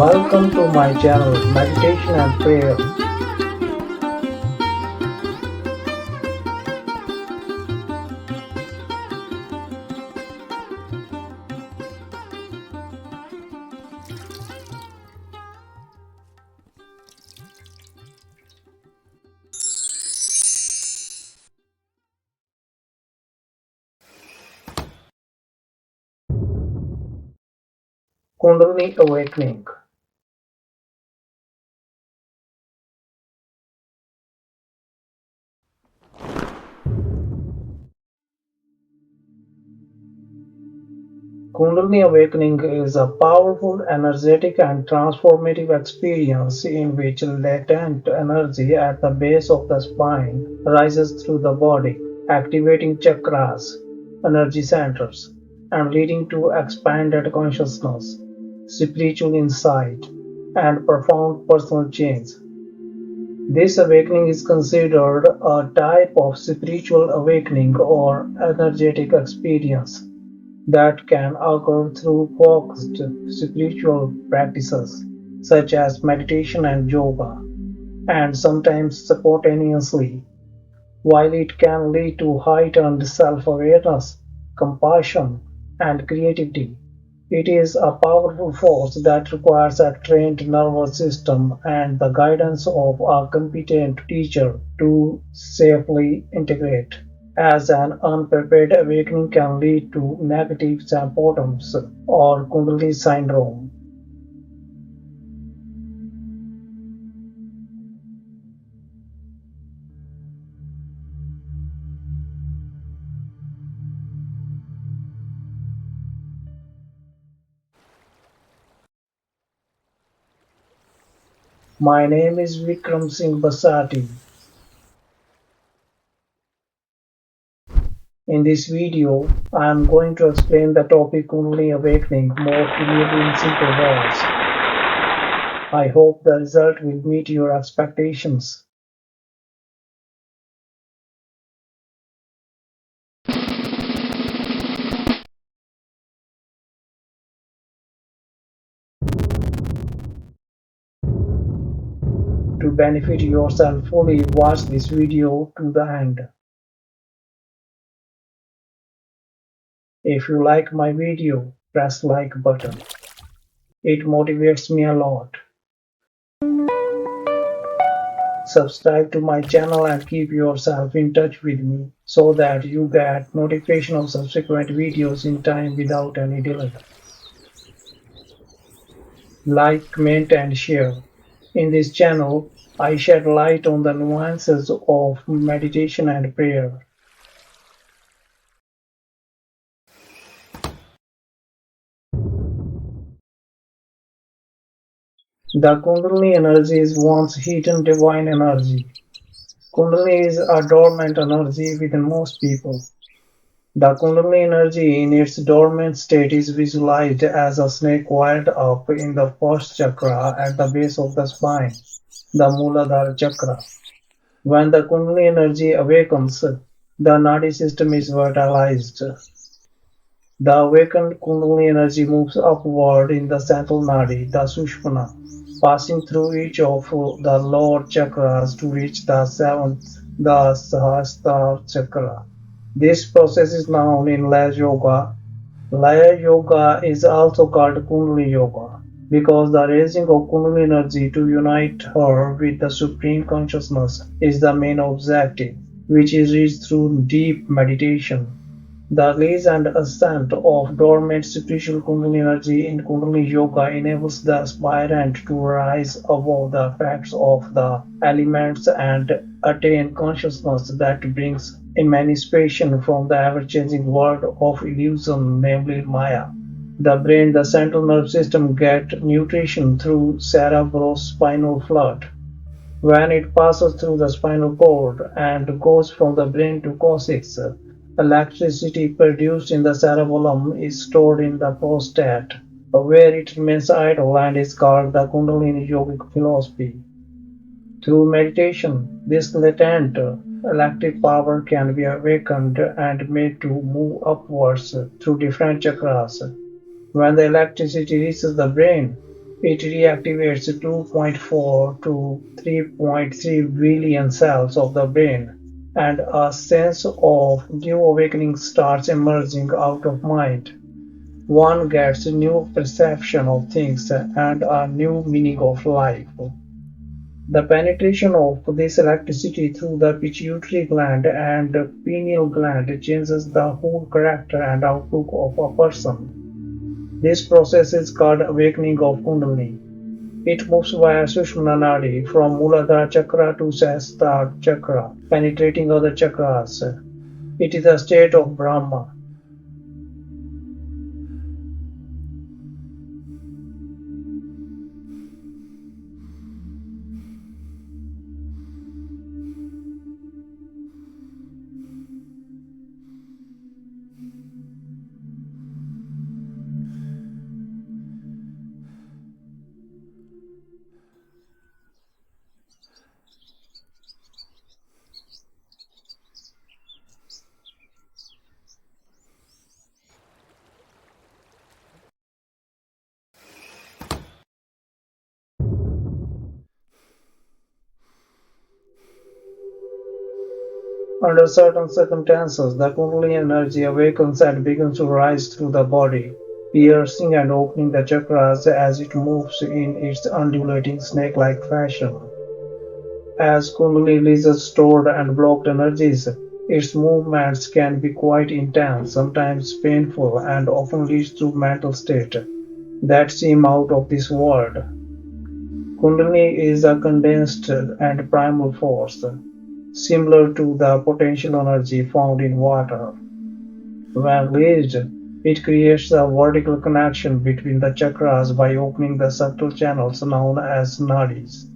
Welcome to my channel Meditation and Prayer. Kundalini Awakening. Kundalini Awakening is a powerful, energetic, and transformative experience in which latent energy at the base of the spine rises through the body, activating chakras, energy centers, and leading to expanded consciousness, spiritual insight, and profound personal change. This awakening is considered a type of spiritual awakening or energetic experience that can occur through focused spiritual practices such as meditation and yoga, and sometimes spontaneously. While it can lead to heightened self awareness, compassion, and creativity, it is a powerful force that requires a trained nervous system and the guidance of a competent teacher to safely integrate, as an unprepared awakening can lead to negative symptoms or Kundalini syndrome. My name is Vikram Singh Basati. In this video, I am going to explain the topic Kundalini Awakening more clearly in simple words. I hope the result will meet your expectations. To benefit yourself fully, watch this video to the end. If you like my video, press like button. It motivates me a lot. Subscribe to my channel and keep yourself in touch with me so that you get notification of subsequent videos in time without any delay. Like, comment and share. In this channel, I shed light on the nuances of meditation and prayer. The Kundalini energy is one's hidden divine energy. Kundalini is a dormant energy within most people. The Kundalini energy in its dormant state is visualized as a snake coiled up in the first chakra at the base of the spine, the Muladhara chakra. When the Kundalini energy awakens, the Nadi system is vitalized. The awakened Kundalini energy moves upward in the central Nadi, the Sushmana, passing through each of the lower chakras to reach the seventh, the Sahasrara chakra. This process is known in Laya Yoga. Laya Yoga is also called Kundalini Yoga because the raising of Kundalini energy to unite her with the Supreme Consciousness is the main objective, which is reached through deep meditation. The release and ascent of dormant spiritual Kundalini energy in Kundalini Yoga enables the aspirant to rise above the effects of the elements and attain consciousness that brings emancipation from the ever-changing world of illusion, namely Maya. The brain, the central nervous system, get nutrition through cerebrospinal fluid. When it passes through the spinal cord and goes from the brain to coccyx, electricity produced in the cerebellum is stored in the prostate, where it remains idle and is called the Kundalini yogic philosophy. Through meditation, this latent electric power can be awakened and made to move upwards through different chakras. When the electricity reaches the brain, It reactivates 2.4 to 3.3 billion cells of the brain, and a sense of new awakening starts emerging out of mind. One gets a new perception of things and a new meaning of life. The penetration of this electricity through the pituitary gland and pineal gland changes the whole character and outlook of a person. This process is called awakening of Kundalini. It moves via Sushumna Nadi from Muladhara Chakra to Sahasrara Chakra, penetrating other chakras. It is a state of Brahma. Under certain circumstances, the Kundalini energy awakens and begins to rise through the body, piercing and opening the chakras as it moves in its undulating snake-like fashion. As Kundalini releases stored and blocked energies, its movements can be quite intense, sometimes painful, and often leads to mental states that seem out of this world. Kundalini is a condensed and primal force, similar to the potential energy found in water. When released, it creates a vertical connection between the chakras by opening the subtle channels known as nadis.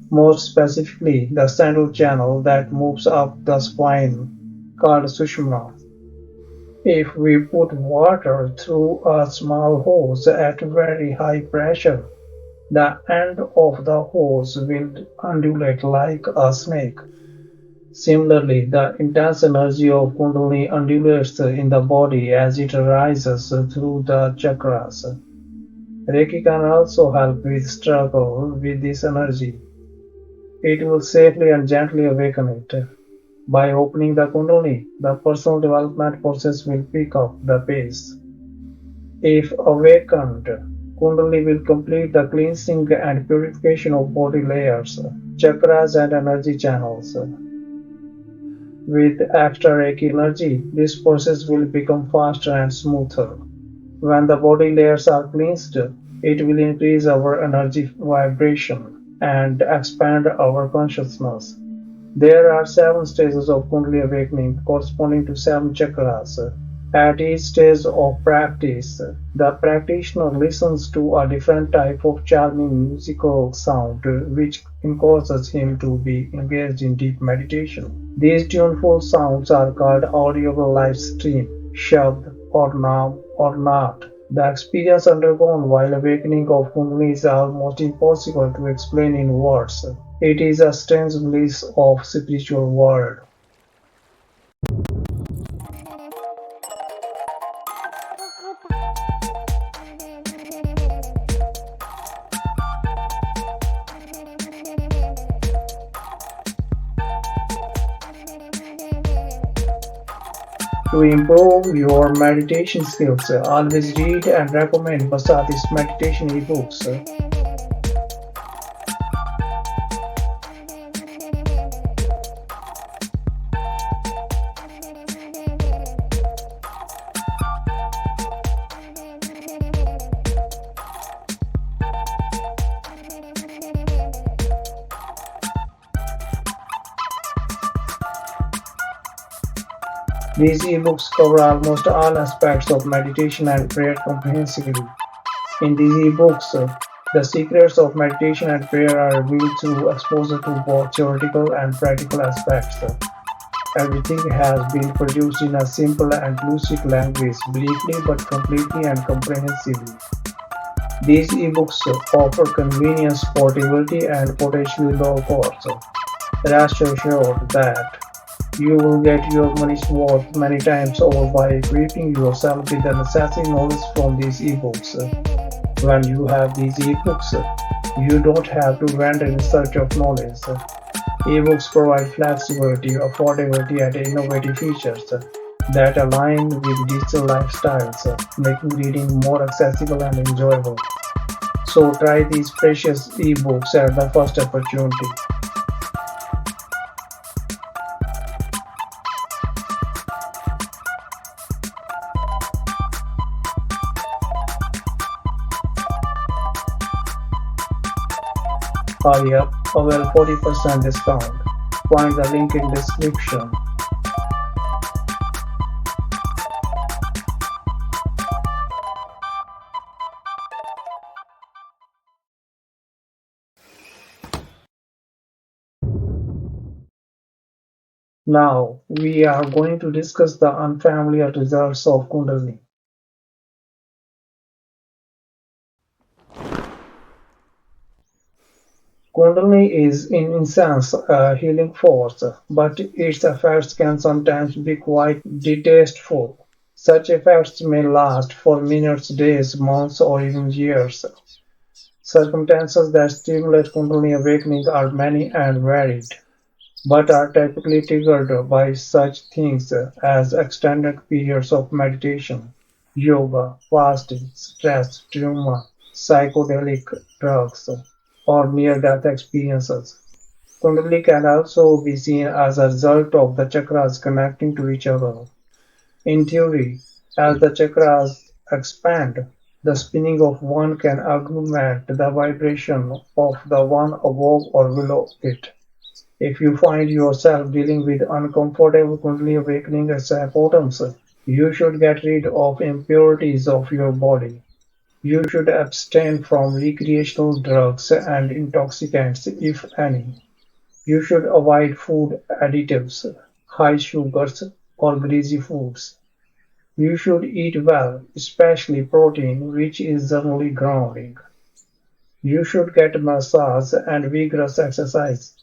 More specifically, the central channel that moves up the spine, called Sushumna. If we put water through a small hose at very high pressure, the end of the hose will undulate like a snake. Similarly, the intense energy of Kundalini undulates in the body as it rises through the chakras. Reiki can also help with struggle with this energy. It will safely and gently awaken it. By opening the Kundalini, the personal development process will pick up the pace. If awakened, Kundalini will complete the cleansing and purification of body layers, chakras, and energy channels. With extra Reiki energy, this process will become faster and smoother. When the body layers are cleansed, it will increase our energy vibration and expand our consciousness. There are seven stages of Kundalini awakening corresponding to seven chakras. At each stage of practice, the practitioner listens to a different type of charming musical sound which encourages him to be engaged in deep meditation. These tuneful sounds are called audible live stream, shabd or naam or naat. The experience undergone while awakening of Kundalini is almost impossible to explain in words. It is a strange bliss of spiritual world. To improve your meditation skills, always read and recommend Basati's meditation ebooks. These ebooks cover almost all aspects of meditation and prayer comprehensively. In these ebooks, the secrets of meditation and prayer are revealed through exposure to both theoretical and practical aspects. Everything has been produced in a simple and lucid language, briefly but completely and comprehensively. These ebooks offer convenience, portability, and potentially low cost. Rest assured that you will get your money's worth many times over by equipping yourself with the necessary knowledge from these ebooks. When you have these ebooks, you don't have to wander in search of knowledge. Ebooks provide flexibility, affordability, and innovative features that align with digital lifestyles, making reading more accessible and enjoyable. So try these precious ebooks at the first opportunity. Hurry up, avail 40% discount. Find the link in description. Now we are going to discuss the unfamiliar results of Kundalini. Kundalini is in essence a healing force, but its effects can sometimes be quite distasteful. Such effects may last for minutes, days, months, or even years. Circumstances that stimulate Kundalini awakening are many and varied, but are typically triggered by such things as extended periods of meditation, yoga, fasting, stress, trauma, psychedelic drugs, or near-death experiences. Kundalini can also be seen as a result of the chakras connecting to each other. In theory, as the chakras expand, the spinning of one can augment the vibration of the one above or below it. If you find yourself dealing with uncomfortable Kundalini awakening symptoms, you should get rid of impurities of your body. You should abstain from recreational drugs and intoxicants, if any. You should avoid food additives, high sugars, or greasy foods. You should eat well, especially protein, which is generally grounding. You should get massage and vigorous exercise.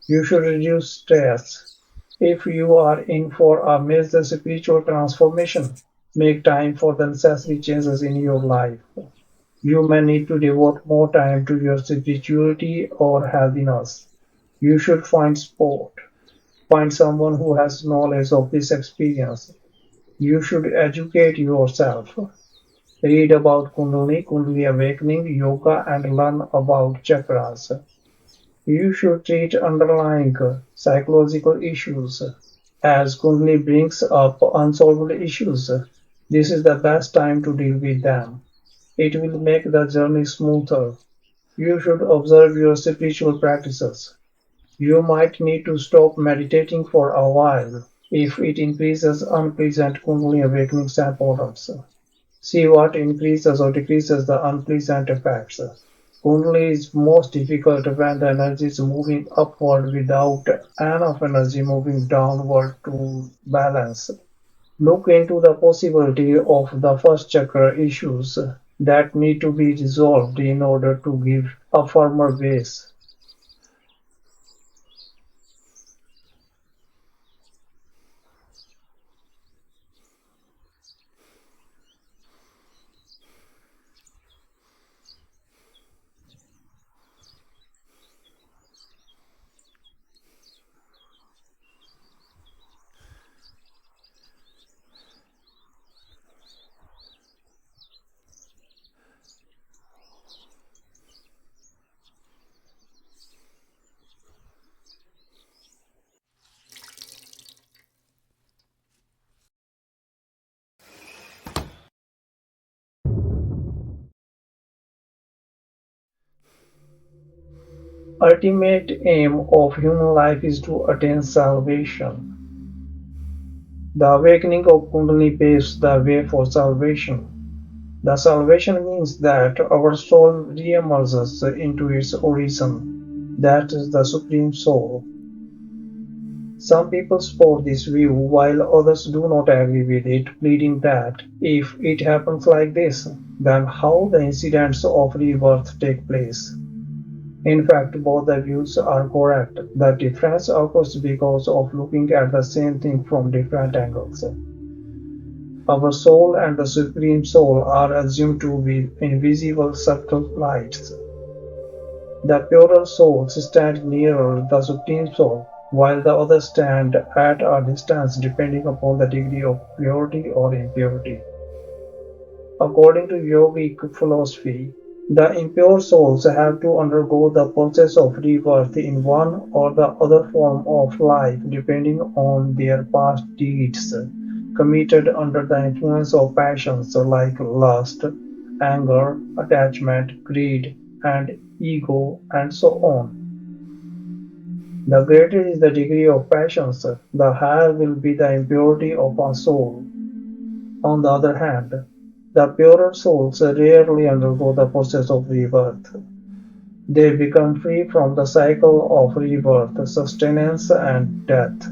You should reduce stress. If you are in for a major spiritual transformation, make time for the necessary changes in your life. You may need to devote more time to your spirituality or healthiness. You should find support. Find someone who has knowledge of this experience. You should educate yourself. Read about Kundalini, Kundalini Awakening, Yoga, and learn about chakras. You should treat underlying psychological issues as Kundalini brings up unsolved issues. This is the best time to deal with them. It will make the journey smoother. You should observe your spiritual practices. You might need to stop meditating for a while if it increases unpleasant Kundalini awakening symptoms. See what increases or decreases the unpleasant effects. Kundalini is most difficult when the energy is moving upward without enough energy moving downward to balance. Look into the possibility of the first chakra issues that need to be resolved in order to give a firmer base. Ultimate aim of human life is to attain salvation. The awakening of Kundalini paves the way for salvation. The salvation means that our soul re-emerges into its origin, that is the Supreme Soul. Some people support this view while others do not agree with it, pleading that if it happens like this, then how the incidents of rebirth take place. In fact, both the views are correct. The difference occurs because of looking at the same thing from different angles. Our soul and the Supreme Soul are assumed to be invisible subtle lights. The purer souls stand nearer the Supreme Soul, while the others stand at a distance depending upon the degree of purity or impurity. According to yogic philosophy, the impure souls have to undergo the process of rebirth in one or the other form of life depending on their past deeds committed under the influence of passions like lust, anger, attachment, greed, and ego, and so on. The greater is the degree of passions, the higher will be the impurity of our soul. On the other hand, the purer souls rarely undergo the process of rebirth. They become free from the cycle of rebirth, sustenance, and death.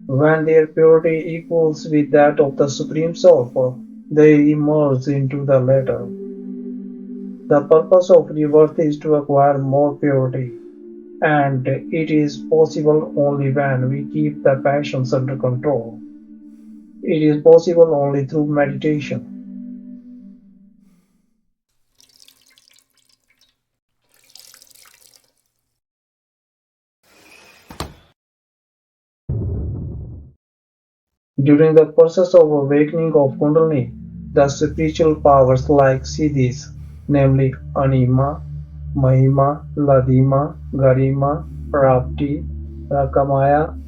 When their purity equals with that of the Supreme Soul, they emerge into the latter. The purpose of rebirth is to acquire more purity, and it is possible only when we keep the passions under control. It is possible only through meditation. During the process of awakening of Kundalini, the spiritual powers like Siddhis, namely Anima, Mahima, Ladima, Garima, Prapti, Rakamaya,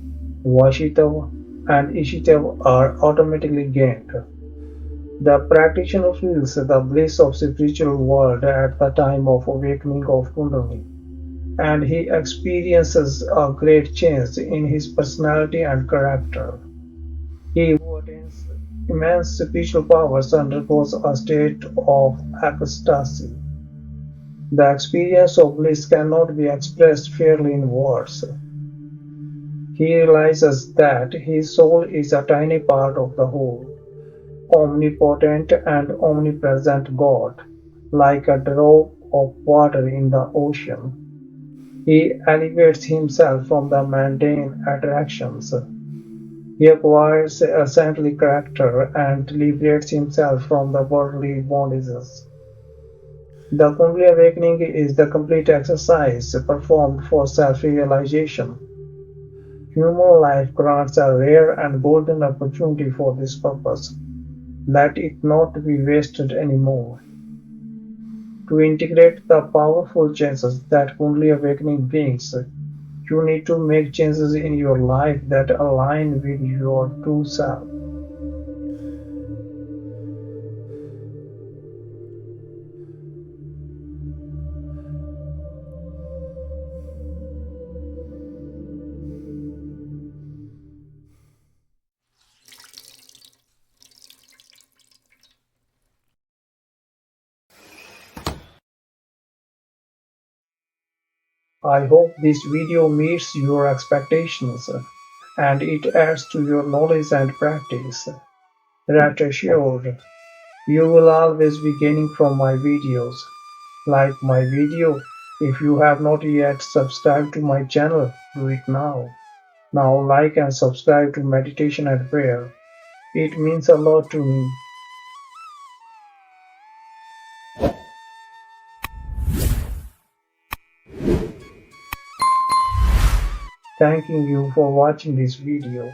Vashitav, and Ishitav are automatically gained. The practitioner feels the bliss of spiritual world at the time of awakening of Kundalini, and he experiences a great change in his personality and character. He who attains immense spiritual powers undergoes a state of ecstasy. The experience of bliss cannot be expressed fairly in words. He realizes that his soul is a tiny part of the whole, omnipotent and omnipresent God, like a drop of water in the ocean. He elevates himself from the mundane attractions. He acquires a saintly character and liberates himself from the worldly bondages. The Kundalini Awakening is the complete exercise performed for self-realization. Human life grants a rare and golden opportunity for this purpose. Let it not be wasted anymore. To integrate the powerful changes that Kundalini Awakening brings, you need to make changes in your life that align with your true self. I hope this video meets your expectations and it adds to your knowledge and practice. Rest assured, you will always be gaining from my videos. Like my video, if you have not yet subscribed to my channel, do it now. Now like and subscribe to Meditation and Prayer. It means a lot to me. Thanking you for watching this video.